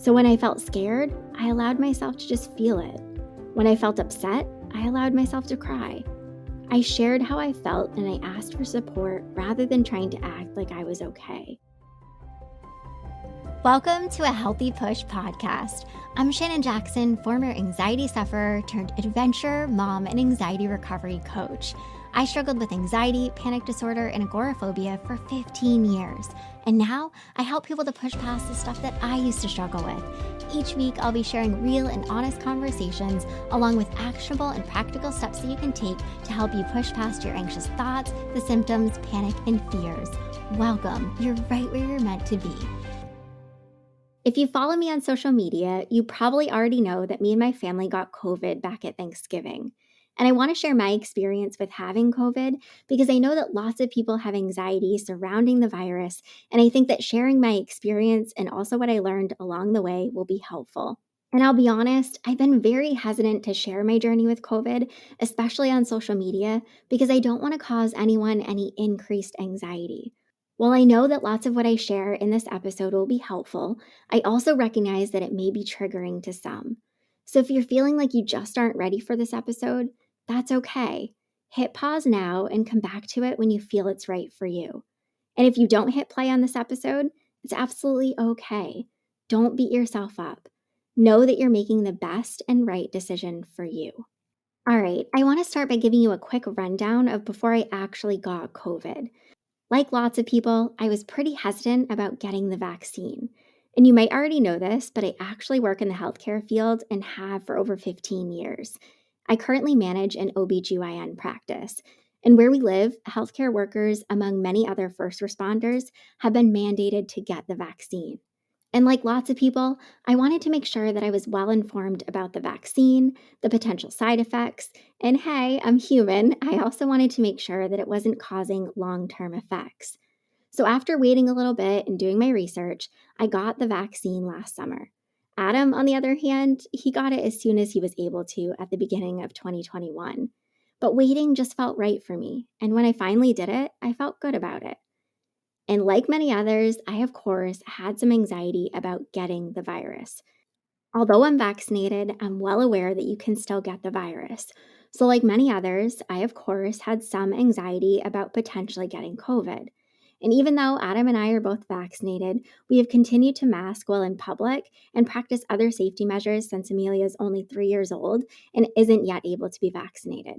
So when I felt scared, I allowed myself to just feel it. When I felt upset, I allowed myself to cry. I shared how I felt and I asked for support rather than trying to act like I was okay. Welcome to a Healthy Push podcast. I'm Shannon Jackson, former anxiety sufferer turned adventure mom and anxiety recovery coach. I struggled with anxiety, panic disorder, and agoraphobia for 15 years. And now I help people to push past the stuff that I used to struggle with. Each week, I'll be sharing real and honest conversations along with actionable and practical steps that you can take to help you push past your anxious thoughts, the symptoms, panic, and fears. Welcome. You're right where you're meant to be. If you follow me on social media, you probably already know that me and my family got COVID back at Thanksgiving. And I want to share my experience with having COVID because I know that lots of people have anxiety surrounding the virus, and I think that sharing my experience and also what I learned along the way will be helpful. And I'll be honest, I've been very hesitant to share my journey with COVID, especially on social media, because I don't want to cause anyone any increased anxiety. While I know that lots of what I share in this episode will be helpful, I also recognize that it may be triggering to some. So if you're feeling like you just aren't ready for this episode, that's okay. Hit pause now and come back to it when you feel it's right for you. And if you don't hit play on this episode, it's absolutely okay. Don't beat yourself up. Know that you're making the best and right decision for you. All right, I want to start by giving you a quick rundown of before I actually got COVID. Like lots of people, I was pretty hesitant about getting the vaccine. And you might already know this, but I actually work in the healthcare field and have for over 15 years. I currently manage an OBGYN practice. And where we live, healthcare workers, among many other first responders, have been mandated to get the vaccine. And like lots of people, I wanted to make sure that I was well informed about the vaccine, the potential side effects, and hey, I'm human. I also wanted to make sure that it wasn't causing long-term effects. So after waiting a little bit and doing my research, I got the vaccine last summer. Adam, on the other hand, he got it as soon as he was able to at the beginning of 2021. But waiting just felt right for me, and when I finally did it, I felt good about it. And like many others, I, of course, had some anxiety about getting the virus. Although I'm vaccinated, I'm well aware that you can still get the virus. So, like many others, I, of course, had some anxiety about potentially getting COVID. And even though Adam and I are both vaccinated, we have continued to mask while in public and practice other safety measures since Amelia is only 3 years old and isn't yet able to be vaccinated.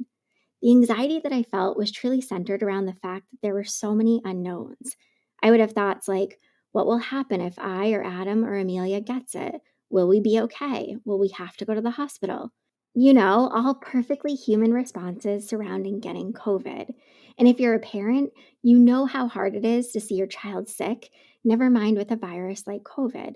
The anxiety that I felt was truly centered around the fact that there were so many unknowns. I would have thoughts like, what will happen if I or Adam or Amelia gets it? Will we be okay? Will we have to go to the hospital? You know, all perfectly human responses surrounding getting COVID. And if you're a parent, you know how hard it is to see your child sick, never mind with a virus like COVID.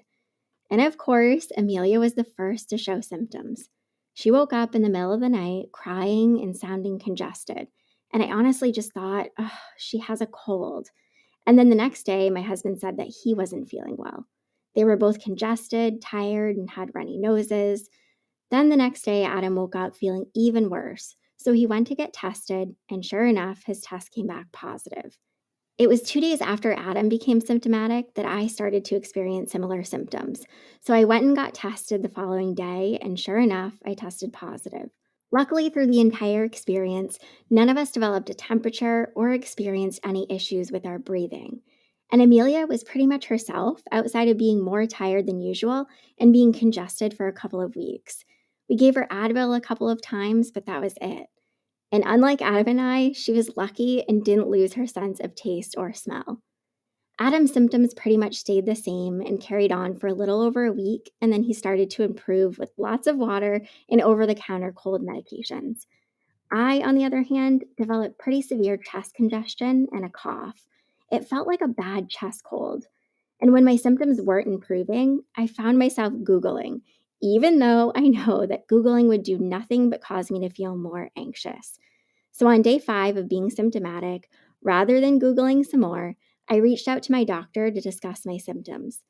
And of course, Amelia was the first to show symptoms. She woke up in the middle of the night crying and sounding congested. And I honestly just thought, oh, she has a cold. And then the next day, my husband said that he wasn't feeling well. They were both congested, tired, and had runny noses. Then the next day, Adam woke up feeling even worse. So he went to get tested, and sure enough, his test came back positive. It was 2 days after Adam became symptomatic that I started to experience similar symptoms. So I went and got tested the following day, and sure enough, I tested positive. Luckily, through the entire experience, none of us developed a temperature or experienced any issues with our breathing. And Amelia was pretty much herself outside of being more tired than usual and being congested for a couple of weeks. We gave her Advil a couple of times, but that was it. And unlike Adam and I, she was lucky and didn't lose her sense of taste or smell. Adam's symptoms pretty much stayed the same and carried on for a little over a week, and then he started to improve with lots of water and over-the-counter cold medications. I, on the other hand, developed pretty severe chest congestion and a cough. It felt like a bad chest cold. And when my symptoms weren't improving, I found myself Googling, even though I know that Googling would do nothing but cause me to feel more anxious. So on day 5 of being symptomatic, rather than Googling some more, I reached out to my doctor to discuss my symptoms.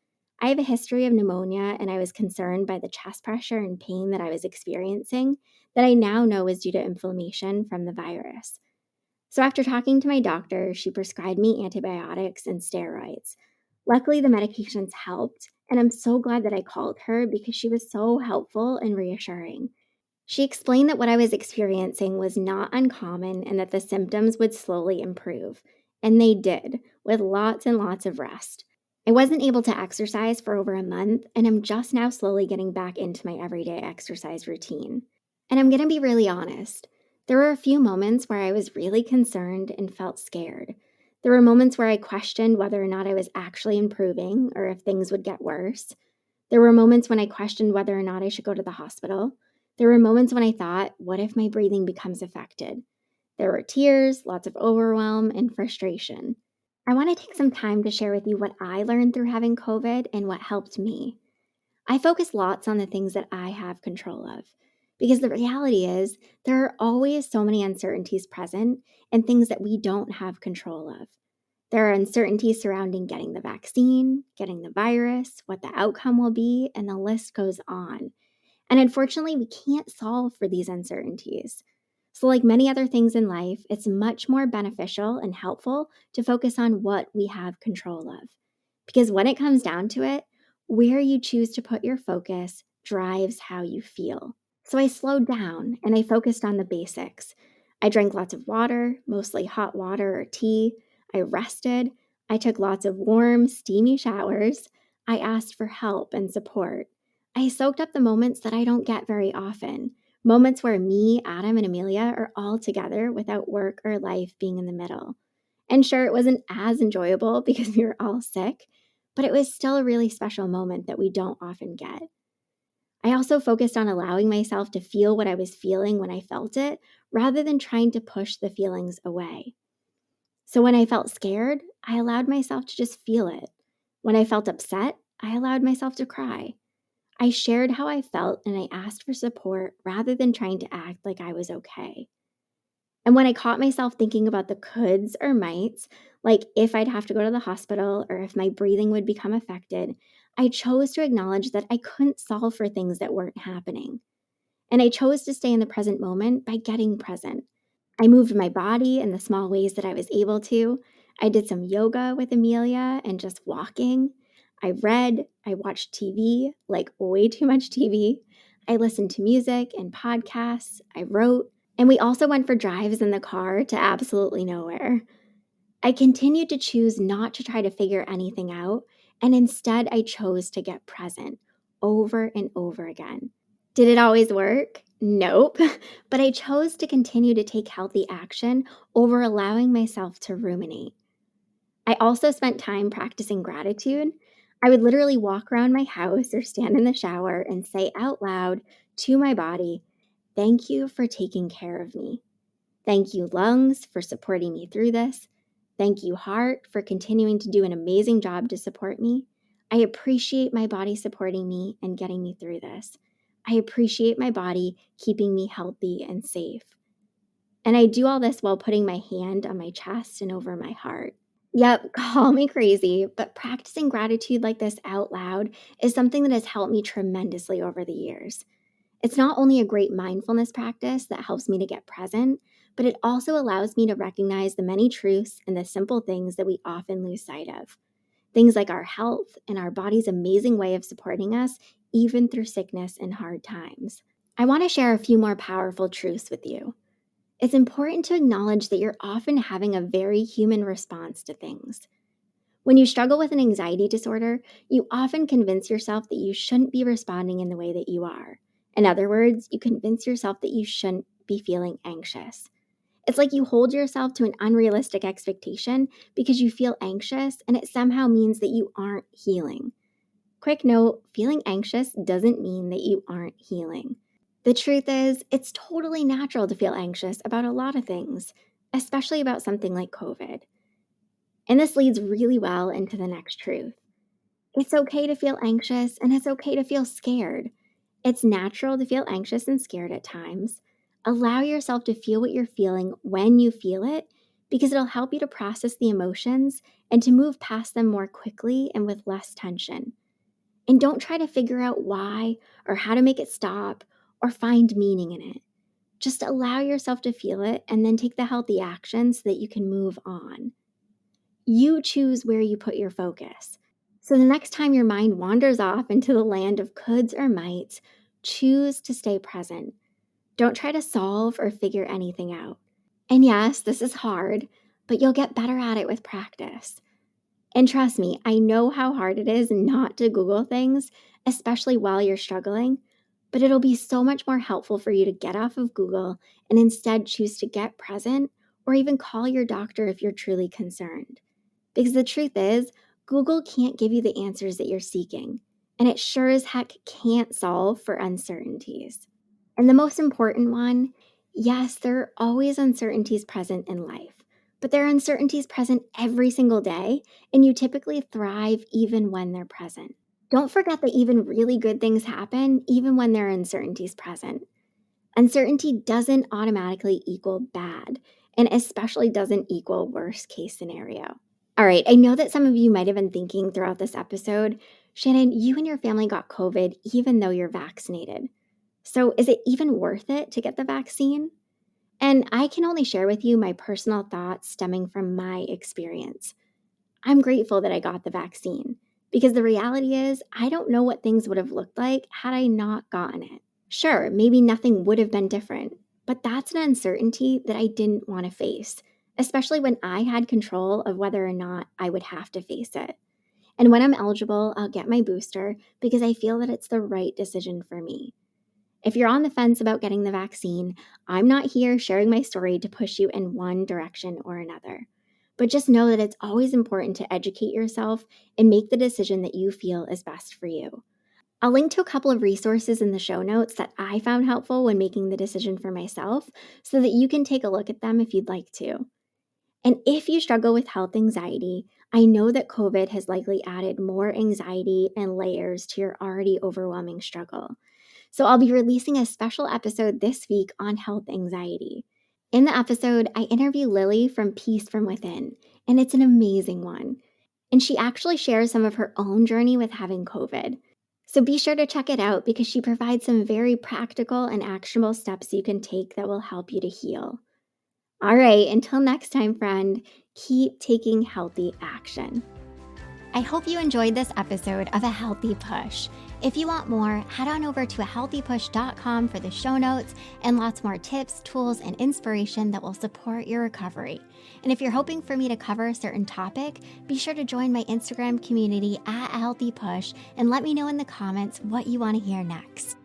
I have a history of pneumonia, and I was concerned by the chest pressure and pain that I was experiencing that I now know is due to inflammation from the virus. So after talking to my doctor, she prescribed me antibiotics and steroids. Luckily, the medications helped, And I'm so glad that I called her because she was so helpful and reassuring. She explained that what I was experiencing was not uncommon and that the symptoms would slowly improve. And they did, with lots and lots of rest. I wasn't able to exercise for over a month, and I'm just now slowly getting back into my everyday exercise routine. And I'm going to be really honest. There were a few moments where I was really concerned and felt scared. There were moments where I questioned whether or not I was actually improving or if things would get worse. There were moments when I questioned whether or not I should go to the hospital. There were moments when I thought, what if my breathing becomes affected? There were tears, lots of overwhelm, and frustration. I want to take some time to share with you what I learned through having COVID and what helped me. I focus lots on the things that I have control of because the reality is there are always so many uncertainties present and things that we don't have control of. There are uncertainties surrounding getting the vaccine, getting the virus, what the outcome will be, and the list goes on. And unfortunately, we can't solve for these uncertainties. So, like many other things in life, it's much more beneficial and helpful to focus on what we have control of. Because when it comes down to it, where you choose to put your focus drives how you feel. So I slowed down and I focused on the basics. I drank lots of water, mostly hot water or tea. I rested. I took lots of warm, steamy showers. I asked for help and support. I soaked up the moments that I don't get very often. Moments where me, Adam, and Amelia are all together without work or life being in the middle. And sure, it wasn't as enjoyable because we were all sick, but it was still a really special moment that we don't often get. I also focused on allowing myself to feel what I was feeling when I felt it, rather than trying to push the feelings away. So when I felt scared, I allowed myself to just feel it. When I felt upset, I allowed myself to cry. I shared how I felt and I asked for support rather than trying to act like I was okay. And when I caught myself thinking about the coulds or mights, like if I'd have to go to the hospital or if my breathing would become affected, I chose to acknowledge that I couldn't solve for things that weren't happening. And I chose to stay in the present moment by getting present. I moved my body in the small ways that I was able to. I did some yoga with Amelia and just walking. I read, I watched TV, like way too much TV. I listened to music and podcasts. I wrote, and we also went for drives in the car to absolutely nowhere. I continued to choose not to try to figure anything out, and instead I chose to get present over and over again. Did it always work? Nope. But I chose to continue to take healthy action over allowing myself to ruminate. I also spent time practicing gratitude. I would literally walk around my house or stand in the shower and say out loud to my body, "Thank you for taking care of me. Thank you, lungs, for supporting me through this. Thank you, heart, for continuing to do an amazing job to support me. I appreciate my body supporting me and getting me through this. I appreciate my body keeping me healthy and safe." And I do all this while putting my hand on my chest and over my heart. Yep, call me crazy, but practicing gratitude like this out loud is something that has helped me tremendously over the years. It's not only a great mindfulness practice that helps me to get present, but it also allows me to recognize the many truths and the simple things that we often lose sight of. Things like our health and our body's amazing way of supporting us, even through sickness and hard times. I want to share a few more powerful truths with you. It's important to acknowledge that you're often having a very human response to things. When you struggle with an anxiety disorder, you often convince yourself that you shouldn't be responding in the way that you are. In other words, you convince yourself that you shouldn't be feeling anxious. It's like you hold yourself to an unrealistic expectation because you feel anxious and it somehow means that you aren't healing. Quick note, feeling anxious doesn't mean that you aren't healing. The truth is, it's totally natural to feel anxious about a lot of things, especially about something like COVID. And this leads really well into the next truth. It's okay to feel anxious and it's okay to feel scared. It's natural to feel anxious and scared at times. Allow yourself to feel what you're feeling when you feel it because it'll help you to process the emotions and to move past them more quickly and with less tension. And don't try to figure out why or how to make it stop or find meaning in it. Just allow yourself to feel it and then take the healthy action so that you can move on. You choose where you put your focus. So the next time your mind wanders off into the land of coulds or mights, choose to stay present. Don't try to solve or figure anything out. And yes, this is hard, but you'll get better at it with practice. And trust me, I know how hard it is not to Google things, especially while you're struggling, but it'll be so much more helpful for you to get off of Google and instead choose to get present or even call your doctor if you're truly concerned. Because the truth is, Google can't give you the answers that you're seeking, and it sure as heck can't solve for uncertainties. And the most important one, yes, there are always uncertainties present in life, but there are uncertainties present every single day, and you typically thrive even when they're present. Don't forget that even really good things happen even when there are uncertainties present. Uncertainty doesn't automatically equal bad, and especially doesn't equal worst case scenario. All right, I know that some of you might have been thinking throughout this episode, Shannon, you and your family got COVID even though you're vaccinated. So is it even worth it to get the vaccine? And I can only share with you my personal thoughts stemming from my experience. I'm grateful that I got the vaccine because the reality is I don't know what things would have looked like had I not gotten it. Sure, maybe nothing would have been different, but that's an uncertainty that I didn't want to face, especially when I had control of whether or not I would have to face it. And when I'm eligible, I'll get my booster because I feel that it's the right decision for me. If you're on the fence about getting the vaccine, I'm not here sharing my story to push you in one direction or another. But just know that it's always important to educate yourself and make the decision that you feel is best for you. I'll link to a couple of resources in the show notes that I found helpful when making the decision for myself so that you can take a look at them if you'd like to. And if you struggle with health anxiety, I know that COVID has likely added more anxiety and layers to your already overwhelming struggle. So I'll be releasing a special episode this week on health anxiety. In the episode, I interview Lily from Peace from Within, and it's an amazing one. And she actually shares some of her own journey with having COVID. So be sure to check it out because she provides some very practical and actionable steps you can take that will help you to heal. All right, until next time, friend, keep taking healthy action. I hope you enjoyed this episode of A Healthy Push. If you want more, head on over to ahealthypush.com for the show notes and lots more tips, tools, and inspiration that will support your recovery. And if you're hoping for me to cover a certain topic, be sure to join my Instagram community at A Healthy Push and let me know in the comments what you want to hear next.